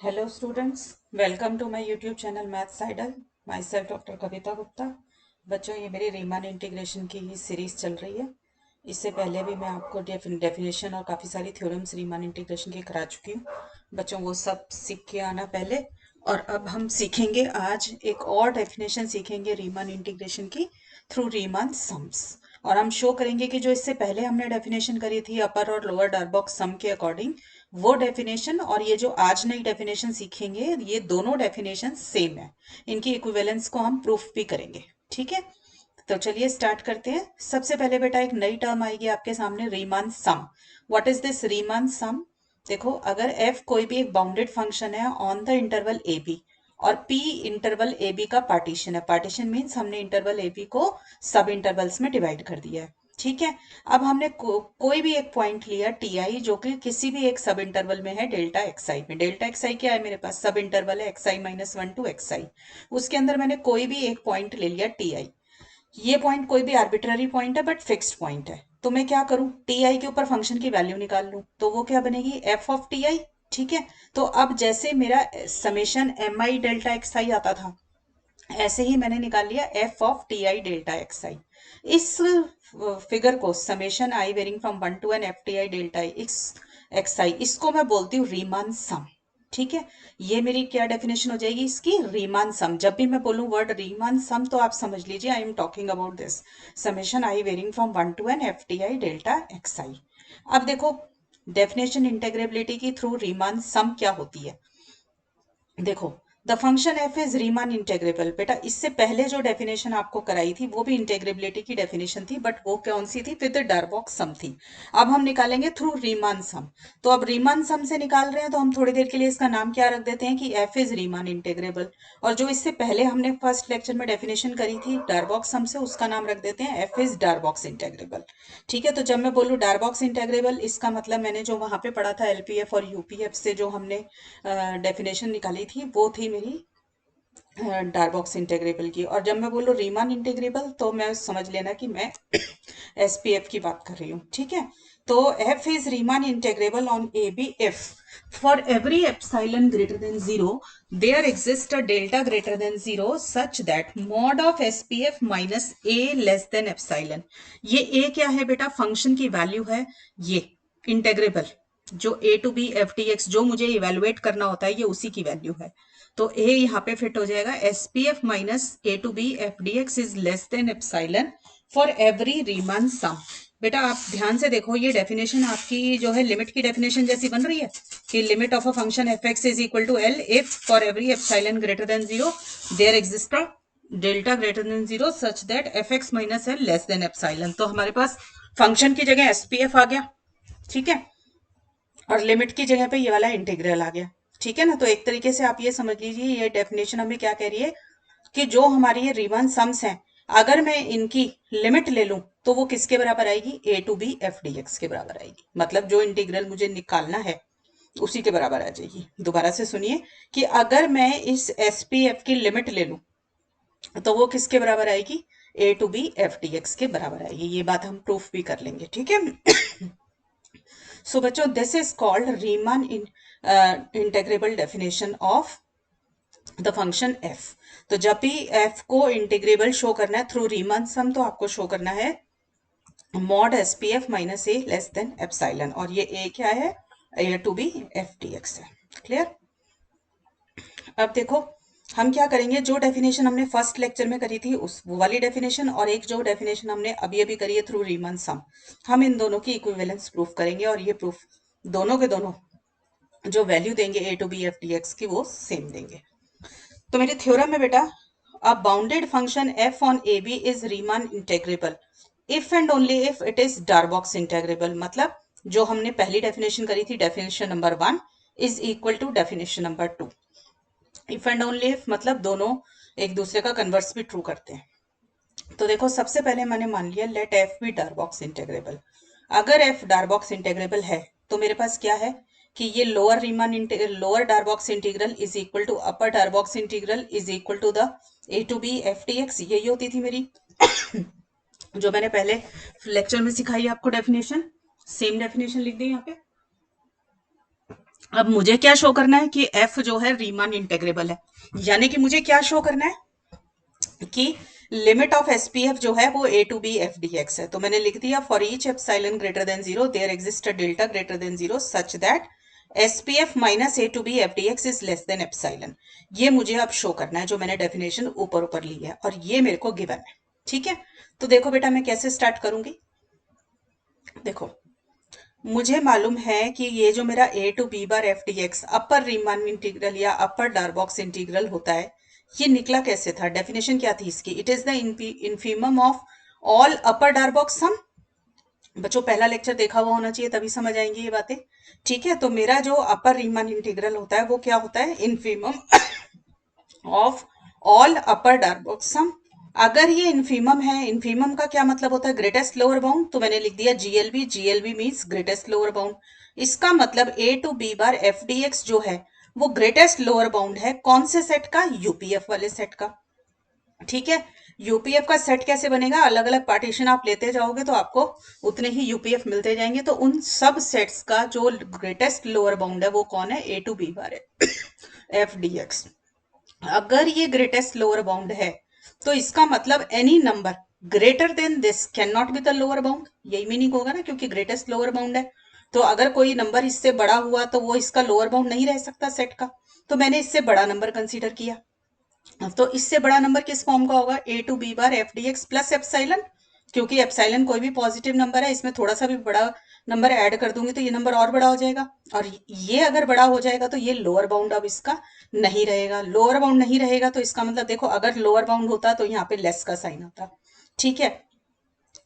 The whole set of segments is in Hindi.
Hello students, welcome to my YouTube channel maths idol. Myself doctor Kavita Gupta. बच्चों, ये मेरी रीमान इंटीग्रेशन की ही सीरीज चल रही है। इससे पहले भी मैं आपको डेफिनेशन और काफ़ी सारी थ्योरम्स रीमान इंटीग्रेशन की करा चुकी हूँ। बच्चों, वो सब सीख के आना पहले। और अब हम सीखेंगे आज एक और डेफिनेशन सीखेंगे रीमान इंटीग्रेशन की थ्रू रीमान सम्स। और हम शो करेंगे कि जो इससे पहले हमने डेफिनेशन करी थी अपर और लोअर डार्बॉक्स सम के अकॉर्डिंग, वो डेफिनेशन और ये जो आज नई डेफिनेशन सीखेंगे, ये दोनों डेफिनेशन सेम है। इनकी इक्विवेलेंस को हम प्रूफ भी करेंगे। ठीक है, तो चलिए स्टार्ट करते हैं। सबसे पहले बेटा एक नई टर्म आएगी आपके सामने, Riemann sum. What is this Riemann sum? देखो, अगर एफ कोई भी एक बाउंडेड फंक्शन है on the interval A B, और पी इंटरवल ए बी का पार्टीशन है। पार्टीशन मीन्स हमने इंटरवल ए बी को सब इंटरवल्स में डिवाइड कर दिया है। ठीक है, अब हमने कोई भी एक पॉइंट लिया टी आई, जो कि किसी भी एक सब इंटरवल में है डेल्टा एक्स आई में। डेल्टा एक्स आई क्या है? मेरे पास सब इंटरवल है एक्स आई माइनस वन टू एक्स आई। उसके अंदर मैंने कोई भी एक पॉइंट ले लिया टी आई। ये पॉइंट कोई भी आर्बिट्ररी पॉइंट है बट फिक्स्ड पॉइंट है। तो मैं क्या करूं, टी आई के ऊपर फंक्शन की वैल्यू निकाल लूं, तो वो क्या बनेगी? F of T I. ठीक है, तो अब जैसे मेरा summation M I delta X I आता था, ऐसे ही मैंने निकाल लिया F of T I delta X I. इस फिगर को summation I varying from one to N F T I delta X I, इसको मैं बोलती हूँ रीमान सम। ठीक है, ये मेरी क्या डेफिनेशन हो जाएगी इसकी? Riemann sum. जब भी मैं बोलूं वर्ड रीमान सम, तो आप समझ लीजिए I am talking about this summation I varying from one to N F T I delta X I. अब देखो, डेफिनेशन इंटेग्रेबिलिटी की थ्रू रीमान सम क्या होती है। देखो, the function F is Riemann integrable. बेटा, इससे पहले जो डेफिनेशन आपको कराई थी वो भी इंटेग्रेबिलिटी की डेफिनेशन थी, बट वो कौन सी थी? विद डार्बॉक्स सम थी। अब हम निकालेंगे थ्रू रीमान सम। तो अब रीमान सम से निकाल रहे हैं, तो हम थोड़ी देर के लिए इसका नाम क्या रख देते हैं कि एफ इज रीमान इंटेग्रेबल। और जो इससे पहले हमने फर्स्ट लेक्चर में डेफिनेशन करी थी डार्बॉक्स सम से, उसका नाम रख देते हैं एफ इज डार्बॉक्स इंटेग्रेबल। ठीक है, तो जब मैं बोलूँ डार्बॉक्स इंटेग्रेबल, इसका मतलब मैंने जो वहां पे पढ़ा था एलपीएफ और यूपीएफ से जो हमने डेफिनेशन निकाली थी, वो थी मेरी डार्बॉक्स इंटेग्रेबल की। और जब मैं बोलूँ रीमान इंटेग्रेबल, तो मैं समझ लेना कि मैं एसपीएफ की बात कर रही हूँ। ठीक है, तो F is Riemann integrable on A B if for every epsilon greater than zero there exist a delta greater than zero such that mod of SPF minus A less than epsilon. ये ए क्या है बेटा? फंक्शन की वैल्यू है ये इंटेग्रेबल। जो A to B F T X जो मुझे इवेलुएट करना होता है, ये उसी की वैल्यू है। तो ए यहाँ पे फिट हो जाएगा, S P F minus A to B F D X is less than epsilon for every Riemann sum. बेटा, आप ध्यान से देखो, ये डेफिनेशन आपकी जो है लिमिट की डेफिनेशन जैसी बन रही है कि limit of a function F X is equal to L if for every epsilon greater than zero there exist a delta greater than zero such that F X minus L less than epsilon. तो हमारे पास फंक्शन की जगह एस पी एफ आ गया। ठीक है, और लिमिट की जगह पे ये वाला इंटीग्रल आ गया। ठीक है ना, तो एक तरीके से आप ये समझ लीजिए, ये डेफिनेशन हमें क्या कह रही है कि जो हमारी ये रीमान सम्स हैं, अगर मैं इनकी लिमिट ले लूं, तो वो किसके बराबर आएगी? A to B F D X के बराबर आएगी। मतलब जो इंटीग्रल मुझे निकालना है उसी के बराबर आ जाएगी। दोबारा से सुनिए कि अगर मैं इस एस पी एफ की लिमिट ले लूं, तो वो किसके बराबर आएगी? A to B F D X के बराबर आएगी। ये बात हम प्रूफ भी कर लेंगे। ठीक है, सो बच्चों, this is called Riemann integrable definition of the function F. तो जब भी एफ को इंटीग्रेबल शो करना है थ्रू रीमान सम, तो आपको शो करना है mod S P F minus A less than epsilon. और ये ए क्या है? A to B F D X है। क्लियर? अब देखो, हम क्या करेंगे, जो डेफिनेशन हमने फर्स्ट लेक्चर में करी थी उस वो वाली डेफिनेशन, और एक जो डेफिनेशन हमने अभी अभी करी है थ्रू रीमान सम, हम इन दोनों की इक्विवेलेंस प्रूफ करेंगे। और ये प्रूफ दोनों के दोनों जो वैल्यू देंगे A to B F D X की, वो सेम देंगे। तो मेरे थ्योरम में बेटा, a bounded function F on A B is Riemann integrable if and only if it is Darboux integrable. मतलब जो हमने पहली डेफिनेशन करी थी, definition number one is equal to definition number two. If and only if मतलब दोनों एक दूसरे का कन्वर्स भी ट्रू करते हैं। तो देखो, सबसे पहले मैंने मान लिया let F be Darboux integrable. अगर एफ डार्बॉक्स इंटेग्रेबल है, तो मेरे पास क्या है कि ये lower Darboux integral is equal to upper Darboux integral is equal to the A to B F T X. यही होती थी मेरी जो मैंने पहले लेक्चर में सिखाई आपको डेफिनेशन। सेम डेफिनेशन लिख दी यहाँ पे। अब मुझे क्या शो करना है कि एफ जो है रीमान इंटेग्रेबल है, यानी कि मुझे क्या शो करना है कि लिमिट ऑफ एसपीएफ जो है वो A to B F D X है। तो मैंने लिख दिया for each epsilon greater than zero there exist a delta greater than zero such that SPF minus A to B F D X is less than epsilon. ये मुझे अब शो करना है, जो मैंने डेफिनेशन ऊपर ऊपर ली है और ये मेरे को गिवन है। ठीक है, तो देखो बेटा मैं कैसे स्टार्ट करूंगी। देखो मुझे मालूम है कि ये जो मेरा A to B bar F D X upper Riemann integral या अपर डार्बॉक्स इंटीग्रल होता है, ये निकला कैसे था, डेफिनेशन क्या थी इसकी, it is the infimum of all upper Darboux sum. बच्चों पहला लेक्चर देखा हुआ होना चाहिए तभी समझ आएंगी ये बातें। ठीक है, तो मेरा जो अपर रीमान इंटीग्रल होता है वो क्या होता है, infimum of all upper Darboux सम। अगर ये इन्फीमम है, इन्फीमम का क्या मतलब होता है, ग्रेटेस्ट लोअर बाउंड, तो मैंने लिख दिया GLB, GLB means greatest lower bound. इसका मतलब A to B bar F D X जो है वो ग्रेटेस्ट लोअर बाउंड है कौन से सेट का, यूपीएफ वाले सेट का। ठीक है, यूपीएफ का सेट कैसे बनेगा, अलग अलग पार्टीशन आप लेते जाओगे तो आपको उतने ही यूपीएफ मिलते जाएंगे। तो उन सब सेट्स का जो ग्रेटेस्ट लोअर बाउंड है वो कौन है, ए टू बी बार है एफ डी एक्स। अगर ये ग्रेटेस्ट लोअर बाउंड है तो इसका मतलब any number greater than this can not be the lower bound, यही मीनिंग होगा ना, क्योंकि ग्रेटेस्ट लोअर बाउंड है। तो अगर कोई नंबर इससे बड़ा हुआ तो वो इसका लोअर बाउंड नहीं रह सकता सेट का। तो मैंने इससे बड़ा नंबर कंसीडर किया। तो इससे बड़ा नंबर किस फॉर्म का होगा, A to B bar F D X plus epsilon, क्योंकि एप्सिलॉन कोई भी पॉजिटिव नंबर है, इसमें थोड़ा सा भी बड़ा नंबर ऐड कर दूंगी तो ये नंबर और बड़ा हो जाएगा। और ये अगर बड़ा हो जाएगा तो ये लोअर बाउंड अब इसका नहीं रहेगा। लोअर बाउंड नहीं रहेगा तो इसका मतलब देखो, अगर लोअर बाउंड होता तो यहाँ पे लेस का साइन आता। ठीक है,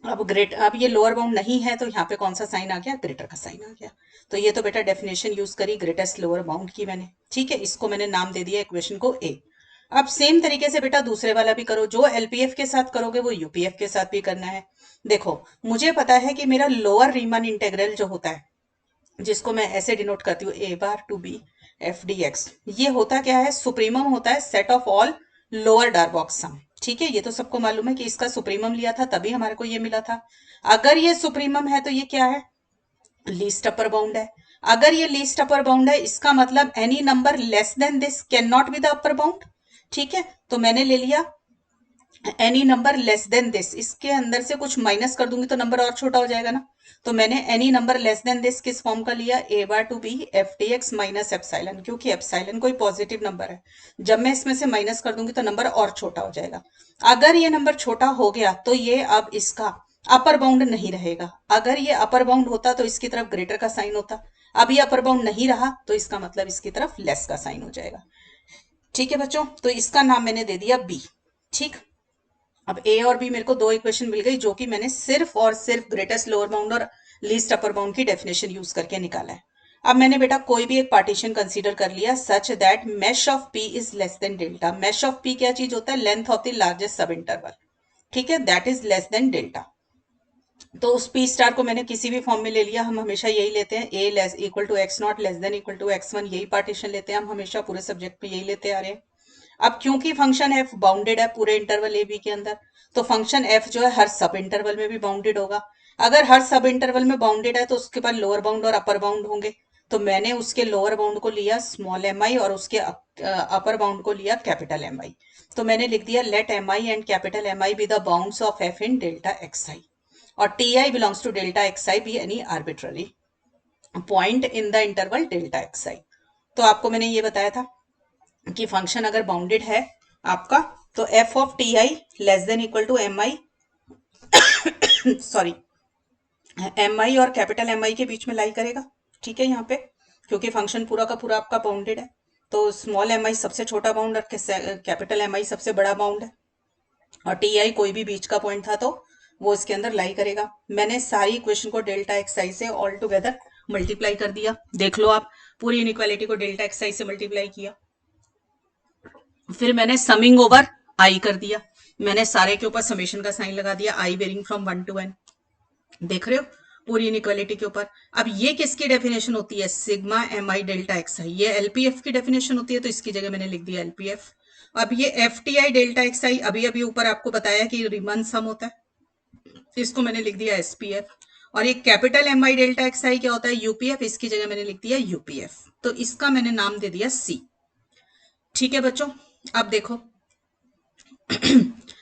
अब ये लोअर बाउंड नहीं है तो यहाँ पे कौन सा साइन आ गया, ग्रेटर का साइन आ गया। तो ये तो बेटा डेफिनेशन यूज करी ग्रेटेस्ट लोअर बाउंड की मैंने। ठीक है, इसको मैंने नाम दे दिया इक्वेशन को ए। अब सेम तरीके से बेटा दूसरे वाला भी करो, जो एलपीएफ के साथ करोगे वो यूपीएफ के साथ भी करना है। देखो मुझे पता है कि मेरा लोअर रीमान इंटेग्रल जो होता है, जिसको मैं ऐसे डिनोट करती हूँ A bar to B F D X, ये होता क्या है, सुप्रीमम होता है set of all lower Darboux sum. ठीक है, ये तो सबको मालूम है कि इसका सुप्रीमम लिया था तभी हमारे को ये मिला था। अगर ये सुप्रीमम है तो ये क्या है, लीस्ट अपर बाउंड है। अगर ये लीस्ट अपर बाउंड है इसका मतलब any number less than this can not be the upper bound. ठीक है, तो मैंने ले लिया any number less than this, इसके अंदर से कुछ माइनस कर दूंगी तो नंबर और छोटा हो जाएगा ना। तो मैंने any number less than this किस फॉर्म का लिया, A bar to B F T X minus epsilon, क्योंकि एप्सिलॉन कोई पॉजिटिव नंबर है, जब मैं इसमें से माइनस कर दूंगी तो नंबर और छोटा हो जाएगा। अगर ये नंबर छोटा हो गया तो ये अब इसका अपर बाउंड नहीं रहेगा। अगर ये अपर बाउंड होता तो इसकी तरफ ग्रेटर का साइन होता, अब ये अपर बाउंड नहीं रहा तो इसका मतलब इसकी तरफ लेस का साइन हो जाएगा। ठीक है बच्चों, तो इसका नाम मैंने दे दिया बी। ठीक, अब ए और बी मेरे को दो इक्वेशन मिल गई जो कि मैंने सिर्फ और सिर्फ ग्रेटेस्ट लोअर बाउंड और लीस्ट अपर बाउंड की डेफिनेशन यूज करके निकाला है। अब मैंने बेटा कोई भी एक पार्टीशन कंसीडर कर लिया such that mesh of P is less than delta. Mesh of P क्या चीज होता है, length of the largest subinterval. ठीक है, that is less than delta. तो उस पी स्टार को मैंने किसी भी फॉर्म में ले लिया, हम हमेशा यही लेते हैं, A less equal to X naught less than equal to X one, यही पार्टीशन लेते हैं हम हमेशा, पूरे सब्जेक्ट में यही लेते आ रहे हैं। अब क्योंकि फंक्शन एफ बाउंडेड है पूरे इंटरवल ए बी के अंदर, तो फंक्शन एफ जो है हर सब इंटरवल में भी बाउंडेड होगा। अगर हर सब इंटरवल में बाउंडेड है तो उसके पास लोअर बाउंड और अपर बाउंड होंगे। तो मैंने उसके लोअर बाउंड को लिया स्मॉल एम आई और उसके अपर बाउंड को लिया कैपिटल एम आई। तो मैंने लिख दिया let M I and capital M I be the bounds of F in delta X I, और T I belongs to delta X I be any arbitrary point in the interval delta X I. तो आपको मैंने ये बताया था कि फंक्शन अगर बाउंडेड है आपका तो F of T I less than equal to M I sorry M I और कैपिटल एम आई के बीच में लाई करेगा। ठीक है, यहाँ पे क्योंकि फंक्शन पूरा का पूरा आपका बाउंडेड है तो स्मॉल एम आई सबसे छोटा बाउंड और कैपिटल एम आई सबसे बड़ा बाउंड है, और टी आई कोई भी बीच का पॉइंट था तो वो इसके अंदर लाई करेगा। मैंने सारी इक्वेशन को डेल्टा एक्स आई से ऑल टुगेदर मल्टीप्लाई कर दिया। देख लो आप, पूरी इनइक्वालिटी को डेल्टा एक्स आई से मल्टीप्लाई किया, फिर मैंने समिंग ओवर आई कर दिया, मैंने सारे के ऊपर समेशन का साइन लगा दिया, I varying from 1 to n। देख रहे हो पूरी इनइक्वालिटी के ऊपर। अब ये किसकी डेफिनेशन होती है, sigma M I delta X I, ये एलपीएफ की डेफिनेशन होती है, तो इसकी जगह मैंने लिख दिया एलपीएफ। अब ये F T I delta X I, अभी अभी ऊपर आपको बताया कि रिमन सम होता है, इसको मैंने लिख दिया एसपीएफ। और ये capital M I delta X आई क्या होता है, यूपीएफ, इसकी जगह मैंने लिख दिया यूपीएफ, तो इसका मैंने नाम दे दिया सी। ठीक है बच्चों, अब देखो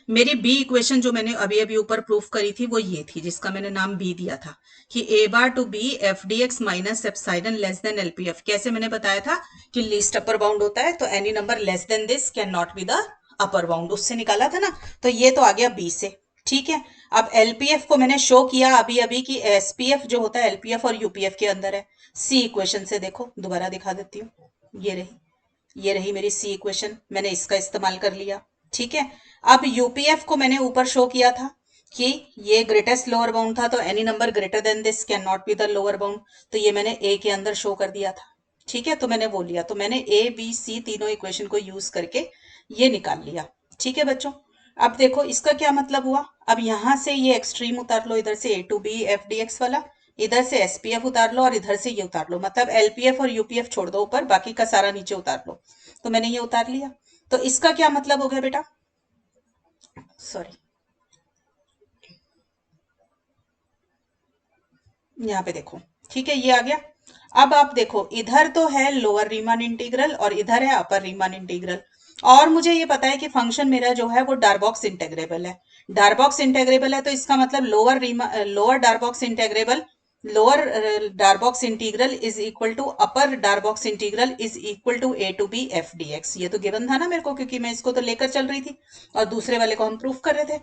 मेरी बी इक्वेशन जो मैंने अभी अभी ऊपर प्रूफ करी थी वो ये थी, जिसका मैंने नाम बी दिया था कि A bar to B F D X minus epsilon less than LPF. कैसे मैंने बताया था कि लीस्ट अपर बाउंड होता है, तो any number less than this can not be the upper bound, उससे निकाला था ना, तो ये तो आ गया बी से। ठीक है, अब एलपीएफ को मैंने शो किया अभी अभी कि एसपीएफ जो होता है एलपीएफ और यूपीएफ के अंदर है। सी इक्वेशन से देखो, दोबारा दिखा देती हूँ, ये रही मेरी सी इक्वेशन, मैंने इसका इस्तेमाल कर लिया। ठीक है, अब यूपीएफ को मैंने ऊपर शो किया था कि ये ग्रेटेस्ट लोअर बाउंड था, तो any number greater than this can not be the lower bound, तो ये मैंने ए के अंदर शो कर दिया था। ठीक है, तो मैंने वो लिया, तो मैंने ए बी सी तीनों इक्वेशन को यूज करके ये निकाल लिया। ठीक है बच्चों, अब देखो इसका क्या मतलब हुआ, अब यहां से ये एक्सट्रीम उतार लो, इधर से A to B F D X वाला, इधर से एसपीएफ उतार लो और इधर से ये उतार लो, मतलब एलपीएफ और यूपीएफ छोड़ दो ऊपर, बाकी का सारा नीचे उतार लो। तो मैंने ये उतार लिया, तो इसका क्या मतलब हो गया बेटा, सॉरी, यहाँ पे देखो, ठीक है ये आ गया। अब आप देखो इधर तो है लोअर रीमान इंटीग्रल और इधर है अपर रीमान इंटीग्रल, और मुझे ये पता है कि फंक्शन मेरा जो है वो डारबॉक्स इंटेग्रेबल है। डारबॉक्स इंटेग्रेबल है तो इसका मतलब lower Darboux integrable, lower Darboux integral is equal to upper Darboux integral is equal to A to B F D X. ये तो गिवन था ना मेरे को, क्योंकि मैं इसको तो लेकर चल रही थी और दूसरे वाले को हम प्रूफ कर रहे थे,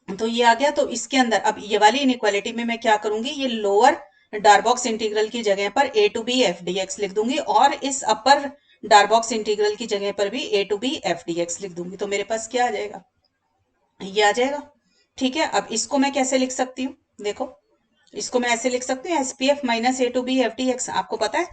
तो ये आ गया। तो इसके अंदर अब ये वाली इनइक्वालिटी में मैं क्या करूंगी, ये लोअर डारबॉक्स इंटीग्रल की जगह पर A to B F D X लिख दूंगी, और इस अपर डारबॉक्स इंटीग्रल की जगह पर भी A to B F D X लिख दूंगी, तो मेरे पास क्या आ जाएगा, ये आ जाएगा। ठीक है, अब इसको मैं कैसे लिख सकती हूँ, देखो इसको मैं ऐसे लिख सकती हूँ, SPF minus A to B F D X. आपको पता है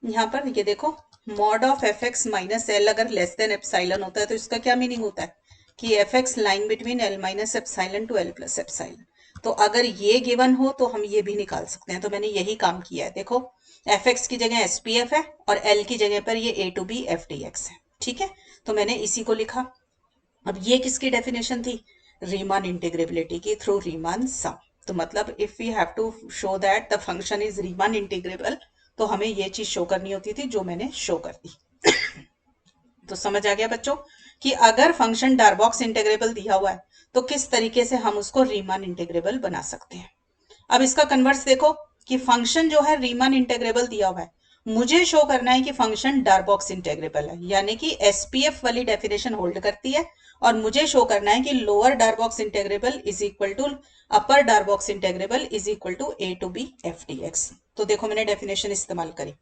यहाँ पर ये देखो, mod of F X minus L अगर लेस देन एप्साइलन होता है तो इसका क्या मीनिंग होता है कि F X line between L minus epsilon to L plus epsilon. तो अगर ये गिवन हो तो हम ये भी निकाल सकते हैं, तो मैंने यही काम किया है। देखो एफ एक्स की जगह एसपीएफ है और एल की जगह पर ये A to B F D X है। ठीक है, तो मैंने इसी को लिखा। अब ये किसकी डेफिनेशन थी, रीमान इंटीग्रेबिलिटी की थ्रू रीमान सम। तो मतलब if we have to show that the function is Riemann integrable, तो हमें ये चीज शो करनी होती थी जो मैंने शो कर दी। तो समझ आ गया बच्चों कि अगर फंक्शन डारबॉक्स इंटीग्रेबल दिया हुआ है तो किस तरीके से हम उसको रीमान इंटीग्रेबल बना सकते हैं। अब इसका कन्वर्स देखो कि फंक्शन जो है रीमान इंटीग्रेबल दिया हुआ है, मुझे शो करना है कि फंक्शन डारबॉक्स इंटीग्रेबल है, यानी कि एसपीएफ वाली डेफिनेशन होल्ड करती है, और मुझे शो करना है कि lower Darboux integrable is equal to upper Darboux integrable is equal to A to B F D X. तो देखो मैंने डेफिनेशन इस्तेमाल करी,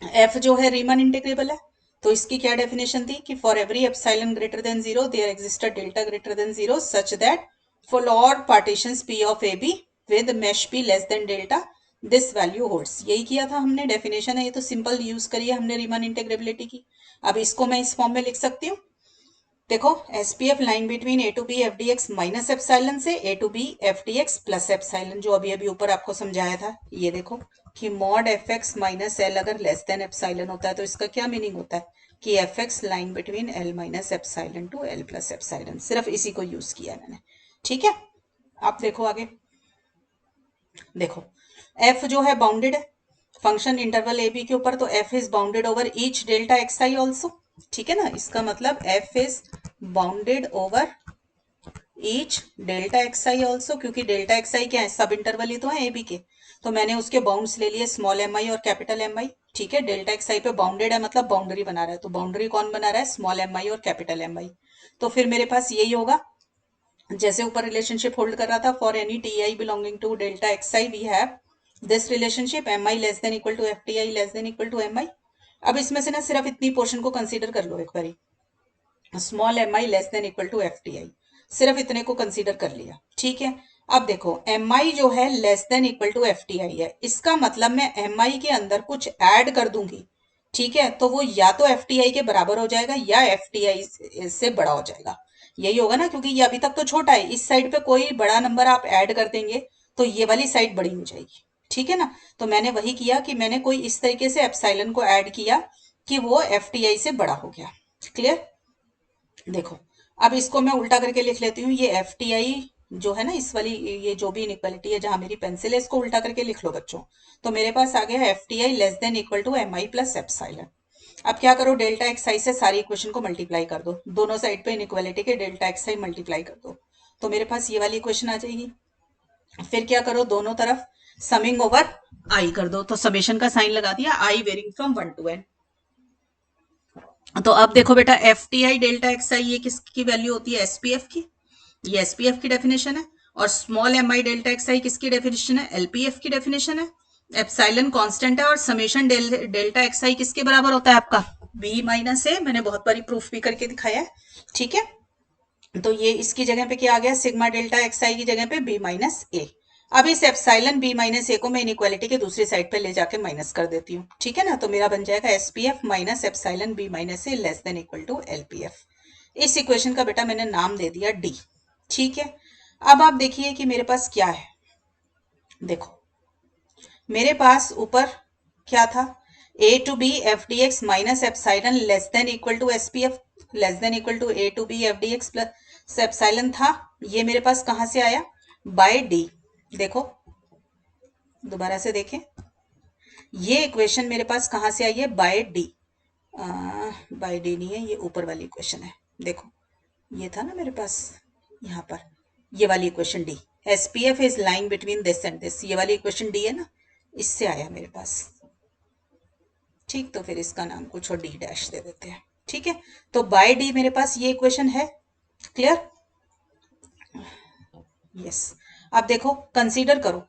एफ जो है रीमान इंटीग्रेबल है, तो इसकी क्या डेफिनेशन थी कि for every epsilon greater than zero there exist a delta greater than zero such that for all partitions P of A B with mesh P less than delta this value holds. यही किया था हमने, डेफिनेशन है ये, तो सिंपल यूज करी है हमने रीमान इंटीग्रेबिलिटी की। अब इसको मैं इस फॉर्म में लिख सकती हूँ, देखो SPF line between A to B F D X minus epsilon से A to B F D X plus epsilon, जो अभी अभी ऊपर आपको समझाया था। ये देखो कि mod F X minus L अगर लेस देन एप्सिलॉन होता है तो इसका क्या मीनिंग होता है कि F X line between L minus epsilon to L plus epsilon. सिर्फ इसी को यूज किया है मैंने। ठीक है, आप देखो आगे, देखो एफ जो है बाउंडेड है, फंक्शन इंटरवल ए बी के ऊपर, तो F is bounded over each delta X I also. ठीक है ना, इसका मतलब F is bounded over each delta X I also, क्योंकि डेल्टा एक्स आई क्या है, सब इंटरवल ही तो है ए बी के, तो मैंने उसके बाउंड्स ले लिए स्मॉल एम आई और कैपिटल एम आई। ठीक है, डेल्टा एक्स आई पे बाउंडेड है मतलब बाउंड्री बना रहा है, तो बाउंड्री कौन बना रहा है, स्मॉल एम आई और कैपिटल एम आई। तो फिर मेरे पास यही होगा जैसे ऊपर रिलेशनशिप होल्ड कर रहा था, for any T I belonging to delta X I we have this relationship M I less than equal to F T I less than equal to M I. अब इसमें से ना सिर्फ इतनी पोर्शन को कंसीडर कर लो एक बारी, small M I less than equal to F T I, सिर्फ इतने को कंसीडर कर लिया। ठीक है, अब देखो एम आई जो है less than equal to F T I है, इसका मतलब मैं एम आई के अंदर कुछ ऐड कर दूंगी। ठीक है, तो वो या तो एफ टी आई के बराबर हो जाएगा या एफ टी आई से बड़ा हो जाएगा, यही होगा ना, क्योंकि ये अभी तक तो छोटा है, इस साइड पे कोई बड़ा नंबर आप ऐड कर देंगे तो ये वाली साइड बड़ी हो जाएगी। ठीक है ना, तो मैंने वही किया कि मैंने कोई इस तरीके से एप्सिलॉन को ऐड किया कि वो एफ टी आई से बड़ा हो गया। क्लियर, देखो अब इसको मैं उल्टा करके लिख लेती हूँ, ये एफ टी आई जो है ना इस वाली, ये जो भी इनइक्वालिटी है जहां मेरी पेंसिल है, इसको उल्टा करके लिख लो बच्चों। तो मेरे पास आ गया F T I less than equal to M I plus epsilon. अब क्या करो, डेल्टा एक्स आई से सारी इक्वेशन को मल्टीप्लाई कर दो, दोनों साइड पे इनइक्वालिटी के डेल्टा एक्स आई मल्टीप्लाई कर दो, तो मेरे पास ये वाली इक्वेशन आ जाएगी। फिर क्या करो, दोनों तरफ समिंग ओवर आई कर दो, तो समेशन का साइन लगा दिया, I varying from 1 to n। तो अब देखो बेटा, F T I delta X I ये किसकी वैल्यू होती है, एसपीएफ की, ये एसपीएफ की डेफिनेशन है। और small M I delta X आई किसकी डेफिनेशन है, एलपीएफ की डेफिनेशन है। एप्सिलॉन कांस्टेंट है, और समेशन डेल्टा एक्स आई किसके बराबर होता है आपका, बी माइनस ए। मैंने बहुत बारी प्रूफ भी करके दिखाया है, ठीक है। तो ये इसकी जगह पे क्या आ गया, सिग्मा डेल्टा एक्स आई की जगह पे बी माइनस ए। अब इस एप्सिलॉन बी माइनस ए को मैं इनइक्वालिटी के दूसरी साइड पे ले जाके माइनस कर देती हूँ, ठीक है ना। तो मेरा बन जाएगा SPF minus epsilon B minus A less than equal to LPF. इस इक्वेशन का बेटा मैंने नाम दे दिया डी, ठीक है। अब आप देखिए कि मेरे पास क्या है, देखो मेरे पास ऊपर क्या था, A to B F D X minus epsilon less than equal to SPF less than equal to A to B F D X plus epsilon था। ये मेरे पास कहां से आया, बाय डी। देखो दोबारा से देखें, ये इक्वेशन मेरे पास कहां से आई है, बाय डी। बाय डी नहीं है, ये ऊपर वाली इक्वेशन है। देखो ये था ना मेरे पास यहाँ पर, ये वाली equation D, SPF is lying between this and this, ये वाली इक्वेशन डी है ना, इससे आया मेरे पास, ठीक। तो फिर इसका नाम कुछ और डी डैश दे देते हैं, ठीक है। तो बाय डी मेरे पास ये इक्वेशन है, क्लियर, यस। अब देखो कंसीडर करो,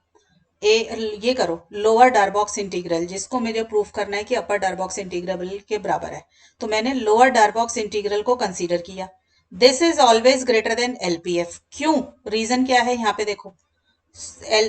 ये करो लोअर डारबॉक्स इंटीग्रल, जिसको मुझे प्रूफ करना है कि अपर डारबॉक्स इंटीग्रल के बराबर है। तो मैंने लोअर डारबॉक्स इंटीग्रल को कंसीडर किया, this is always greater than LPF. क्यों, रीजन क्या है, यहाँ पे देखो,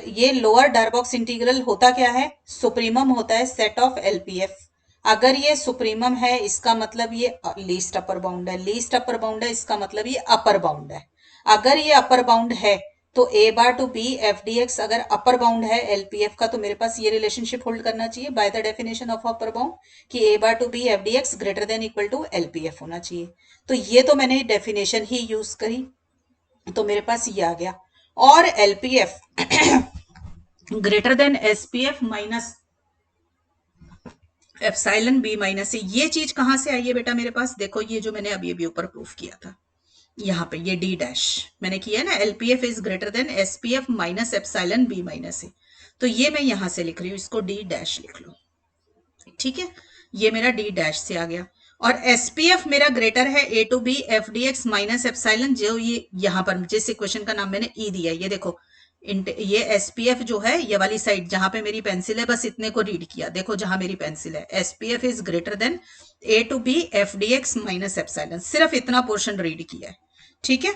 ये लोअर डारबॉक्स इंटीग्रल होता क्या है, सुप्रीमम होता है सेट ऑफ एलपीएफ। अगर ये सुप्रीमम है इसका मतलब ये लीस्ट अपर बाउंड है, लीस्ट अपर बाउंड है इसका मतलब ये अपर बाउंड है। अगर ये अपर बाउंड है तो A bar to B F D X अगर अपर बाउंड है एलपीएफ का, तो मेरे पास ये रिलेशनशिप होल्ड करना चाहिए by the definition of upper bound, कि A bar to B F D X greater than equal to LPF होना चाहिए। तो ये तो मैंने डेफिनेशन ही यूज करी, तो मेरे पास ये आ गया। और LPF greater than SPF minus epsilon B minus से, ये चीज कहां से आई है बेटा मेरे पास, देखो ये जो मैंने अभी अभी ऊपर प्रूफ किया था, यहाँ पे ये डी डैश मैंने किया है ना, LPF is greater than SPF minus epsilon B minus से। तो ये मैं यहां से लिख रही हूँ, इसको डी डैश लिख लो, ठीक है। ये मेरा डी डैश से आ गया। और एसपीएफ मेरा ग्रेटर है A to B F D X minus epsilon, जो ये यहाँ पर जिस इक्वेशन का नाम मैंने ई दिया, ये देखो ये एसपीएफ जो है, ये वाली साइड जहां पे मेरी पेंसिल है, बस इतने को रीड किया, देखो जहां मेरी पेंसिल है, SPF is greater than A to B F D X minus epsilon, सिर्फ इतना पोर्शन रीड किया है, ठीक है।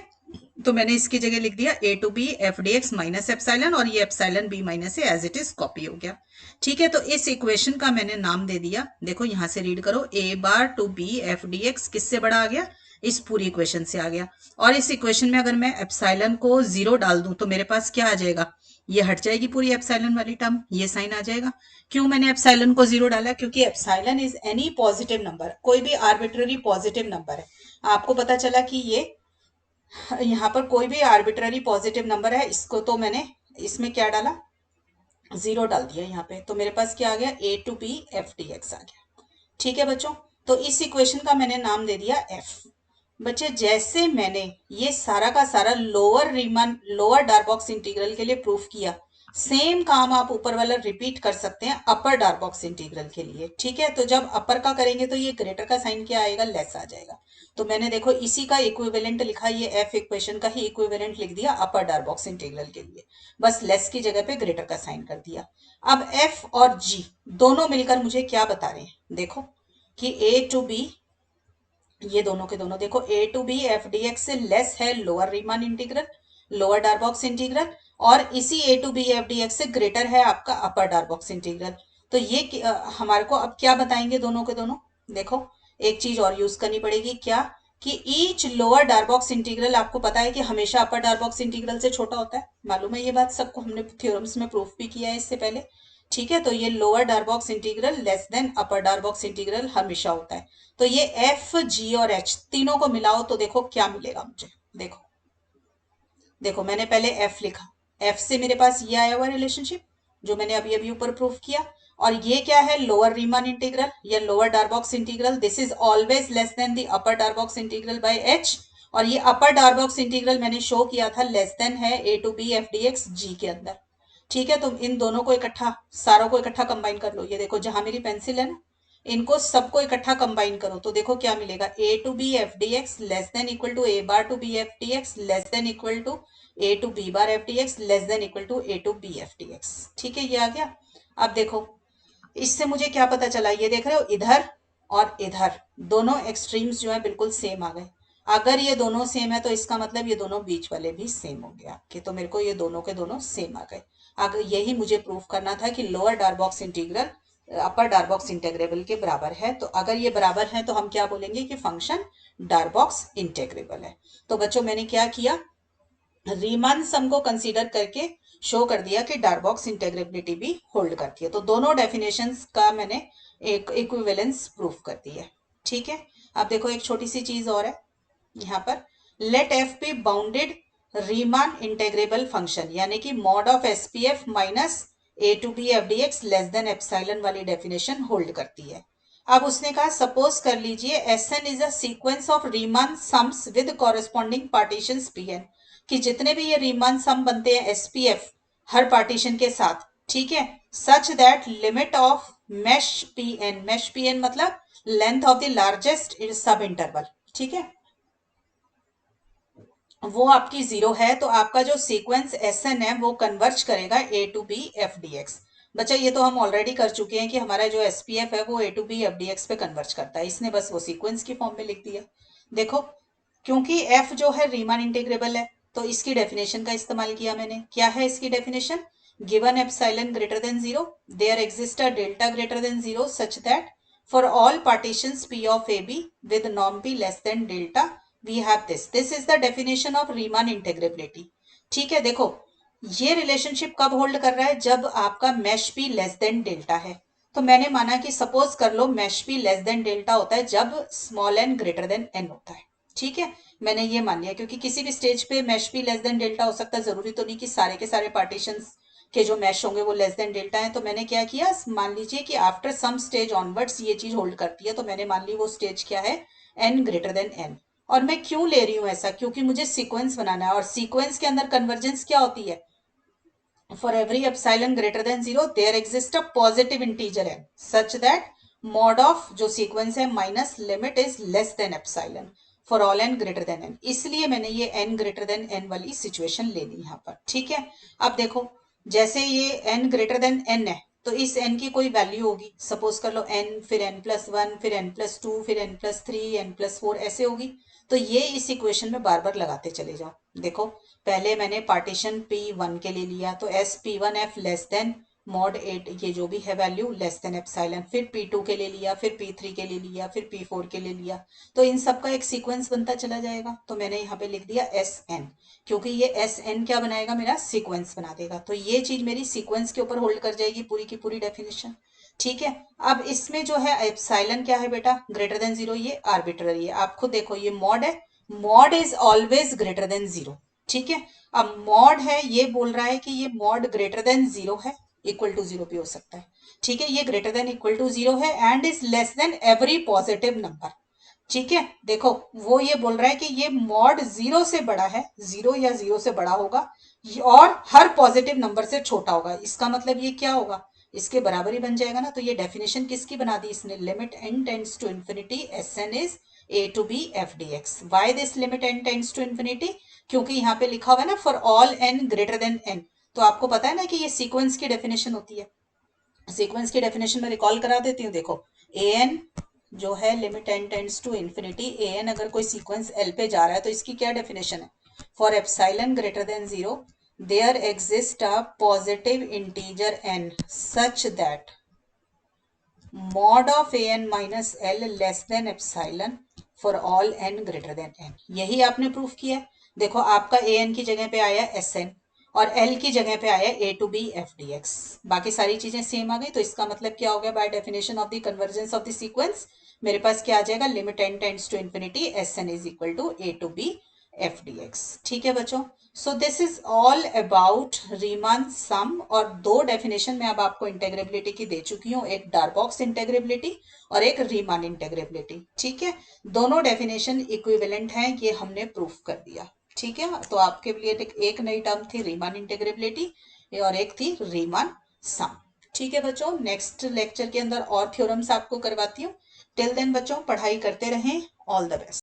तो मैंने इसकी जगह लिख दिया A to B F D X minus epsilon, और ये एप्सिलॉन बी माइनस से एज इट इज कॉपी हो गया, ठीक है। तो इस इक्वेशन का मैंने नाम दे दिया, देखो यहां से रीड करो, A bar to B F D X किससे बड़ा आ गया, इस पूरी इक्वेशन से आ गया। और इस इक्वेशन में अगर मैं एप्सिलॉन को 0 डाल दूं तो मेरे पास क्या आ जाएगा, ये हट जाएगी पूरी एप्सिलॉन वाली टर्म, ये साइन आ जाएगा। क्यों मैंने एप्सिलॉन को 0 डाला, क्योंकि epsilon is any positive number, कोई भी आर्बिट्ररी पॉजिटिव नंबर है। आपको पता चला कि ये यहाँ पर कोई भी आर्बिट्ररी पॉजिटिव नंबर है, इसको तो मैंने इसमें क्या डाला, 0 डाल दिया यहाँ पे, तो मेरे पास क्या आ गया, A to B F D X आ गया, ठीक है बच्चों। तो इस इक्वेशन का मैंने नाम दे दिया एफ। बच्चे जैसे मैंने ये सारा का सारा lower Riemann lower Darboux integral के लिए प्रूफ किया, सेम काम आप ऊपर वाला रिपीट कर सकते हैं अपर डारबॉक्स इंटीग्रल के लिए, ठीक है। तो जब अपर का करेंगे तो ये ग्रेटर का साइन क्या आएगा, लेस आ जाएगा। तो मैंने देखो इसी का इक्विवेलेंट लिखा, ये एफ इक्वेशन का ही इक्विवेलेंट लिख दिया अपर डारबॉक्स इंटीग्रल के लिए, बस लेस की जगह पे ग्रेटर का साइन कर दिया। अब एफ और जी दोनों मिलकर मुझे क्या बता रहे हैं, देखो कि ए टू बी, ये दोनों के दोनों देखो, A to B F D X से लेस है lower Riemann integral, lower Darboux integral, और इसी A to B F D X से ग्रेटर है आपका अपर डारबॉक्स इंटीग्रल। तो ये हमारे को अब क्या बताएंगे दोनों के दोनों, देखो एक चीज और यूज करनी पड़ेगी, क्या कि ईच लोअर डारबॉक्स इंटीग्रल, आपको पता है कि हमेशा अपर डारबॉक्स इंटीग्रल से छोटा होता है, मालूम है ये बात सबको, हमने थ्योरम्स में प्रूफ भी किया है इससे पहले, ठीक है। तो ये lower Darboux integral less than अपर डारबॉक्स इंटीग्रल हमेशा होता है। तो ये एफ जी और एच तीनों को मिलाओ तो देखो क्या मिलेगा मुझे, देखो देखो मैंने पहले एफ लिखा, एफ से मेरे पास ये आया हुआ रिलेशनशिप जो मैंने अभी अभी ऊपर प्रूफ किया, और ये क्या है, लोअर रीमान इंटीग्रल या lower Darboux integral, this is always less than the upper Darboux integral by H, और ये अपर डार्बॉक्स इंटीग्रल मैंने शो किया था लेस देन है A to B F D X जी के अंदर। ठीक है, तुम इन दोनों को इकट्ठा, सारों को इकट्ठा कंबाइन कर लो, ये देखो जहां मेरी पेंसिल है ना, इनको सबको इकट्ठा कंबाइन करो तो देखो क्या मिलेगा, A to B F D X less than equal to A bar to B F D X less than equal to A to B bar F D X less than equal to A to B F D X. ठीक है, ये आ गया। अब देखो इससे मुझे क्या पता चला, ये देख रहे हो इधर और इधर दोनों एक्सट्रीम्स जो है बिल्कुल सेम आ गए। अगर ये दोनों सेम है तो इसका मतलब ये दोनों बीच वाले भी सेम हो गया कि, तो मेरे को ये दोनों के दोनों सेम आ गए। अगर यही मुझे प्रूफ करना था कि लोअर डार्बॉक्स इंटीग्रल अपर डार्बॉक्स इंटेग्रेबल के बराबर है, तो अगर ये बराबर है तो हम क्या बोलेंगे कि फंक्शन डार्बॉक्स इंटेग्रेबल है। तो बच्चों मैंने क्या किया, रीमान सम को कंसीडर करके शो कर दिया कि डार्बॉक्स इंटेग्रेबिलिटी भी होल्ड करती है। तो दोनों डेफिनेशंस का मैंने एक इक्विवेलेंस प्रूफ कर दी है। ठीक है, अब देखो एक छोटी सी चीज और है यहाँ पर, let F be bounded Riemann integrable function, यानी कि mod of S P F minus A to B F D X less than epsilon वाली डेफिनेशन होल्ड करती है। अब उसने कहा सपोज कर लीजिए S N is a sequence of Riemann sums with corresponding partitions P N, कि जितने भी ये रीमान सम बनते हैं एसपीएफ हर पार्टीशन के साथ, ठीक है, such that limit of mesh P N, mesh P N मतलब length of the largest subinterval, ठीक है, वो आपकी जीरो है, तो आपका जो सीक्वेंस एस एन है वो कन्वर्ज करेगा A to B F D X. बच्चा ये तो हम ऑलरेडी कर चुके हैं कि हमारा जो एस पी एफ है वो A to B F D X पे कन्वर्ज करता है, इसने बस वो सीक्वेंस की फॉर्म में लिख दिया। देखो क्योंकि एफ जो है रीमान इंटीग्रेबल है तो इसकी डेफिनेशन का इस्तेमाल किया मैंने। क्या है इसकी definition, given epsilon greater than zero there exist a delta greater than zero such that for all partitions P of A B with norm P less than delta we have this is the definition of Riemann integrability. ठीक है, देखो ये रिलेशनशिप कब होल्ड कर रहा है, जब आपका mesh P less than delta है। तो मैंने माना कि सपोज कर लो mesh P less than delta होता है जब small N greater than N होता है। ठीक है, मैंने ये मान लिया क्योंकि किसी भी स्टेज पे मैश भी लेस देन डेल्टा हो सकता है, जरूरी तो नहीं कि सारे के सारे पार्टीशंस के जो मैश होंगे वो लेस देन डेल्टा है। तो मैंने क्या किया, मान लीजिए कि आफ्टर सम स्टेज ऑनवर्ड्स ये चीज होल्ड करती है, तो मैंने मान ली वो स्टेज क्या है, एन ग्रेटर देन एन। और मैं क्यों ले रही हूं ऐसा, क्योंकि मुझे सीक्वेंस बनाना है, और सीक्वेंस के अंदर कन्वर्जेंस क्या होती है, for every epsilon greater than zero there exists a positive integer n such that mod of जो सीक्वेंस है minus limit is less than epsilon for all N greater than N, इसलिए मैंने ये एन ग्रेटर देन एन वाली सिचुएशन ले ली यहाँ पर। ठीक है, अब देखो जैसे ये एन ग्रेटर देन एन है तो इस एन की कोई वैल्यू होगी, सपोज कर लो एन फिर एन प्लस वन फिर एन प्लस टू फिर N plus three N plus four ऐसे होगी। तो ये इस इक्वेशन में बार बार लगाते चले जाओ। देखो पहले मैंने पार्टीशन P1 के लिए लिया तो S P one F less than mod 8 ये जो भी है वैल्यू लेस देन एप्सिलॉन, फिर P2 के लिए लिया, फिर P3 के लिए लिया, फिर P4 के लिए लिया, तो इन सब का एक सीक्वेंस बनता चला जाएगा। तो मैंने यहाँ पे लिख दिया एस एन, क्योंकि ये एस एन क्या बनाएगा, मेरा सीक्वेंस बना देगा। तो ये चीज मेरी सीक्वेंस के ऊपर होल्ड कर जाएगी पूरी की पूरी डेफिनेशन। ठीक है, अब इसमें जो है एप्सिलॉन क्या है बेटा, ग्रेटर देन जीरो, ये आर्बिट्ररी है। आप खुद देखो ये मॉड है, mod is always greater than zero. ठीक है, अब मॉड है ये बोल रहा है कि ये मॉड ग्रेटर देन जीरो है, इक्वल टू जीरो भी हो सकता है। ठीक है, ये greater than equal to zero है and is less than every positive number. ठीक है, देखो वो ये बोल रहा है कि ये मॉड जीरो से बड़ा है, जीरो या जीरो से बड़ा होगा और हर पॉजिटिव नंबर से छोटा होगा। इसका मतलब ये क्या होगा, इसके बराबर ही बन जाएगा ना। तो ये डेफिनेशन किसकी बना दी इसने, limit N tends to infinity S N is A to B F D X. Why this limit N tends to infinity, क्योंकि यहाँ पे लिखा हुआ है ना for all N greater than N. तो आपको पता है ना कि ये सीक्वेंस की डेफिनेशन होती है। सीक्वेंस की डेफिनेशन में रिकॉल करा देती हूँ। देखो ए एन जो है limit N tends to infinity, A N अगर कोई सीक्वेंस एल पे जा रहा है तो इसकी क्या डेफिनेशन है, for epsilon greater than zero there exist a positive integer N such that mod of an minus l less than epsilon for all n greater than n। यही आपने प्रूफ किया है। देखो आपका an की जगह पे आया sn और l की जगह पे आया a to b f dx, बाकी सारी चीजें सेम आ गई। तो इसका मतलब क्या हो गया, by definition of the convergence of the sequence मेरे पास क्या आ जाएगा, limit n tends to infinity S N is equal to A to B F D X. ठीक है बच्चों, so this is all about Riemann sum. और दो डेफिनेशन मैं अब आपको इंटेग्रेबिलिटी की दे चुकी हूँ, एक डारबॉक्स इंटेग्रेबिलिटी और एक रीमान इंटेग्रेबिलिटी। ठीक है, दोनों डेफिनेशन इक्विवेलेंट हैं, ये हमने प्रूफ कर दिया। ठीक है, तो आपके लिए एक नई टर्म थी रीमान इंटेग्रेबिलिटी और एक थी रीमान सम। ठीक है बच्चों, नेक्स्ट लेक्चर के अंदर और थ्योरम्स आपको करवाती हूँ। टिल देन बच्चों पढ़ाई करते रहें। All the best.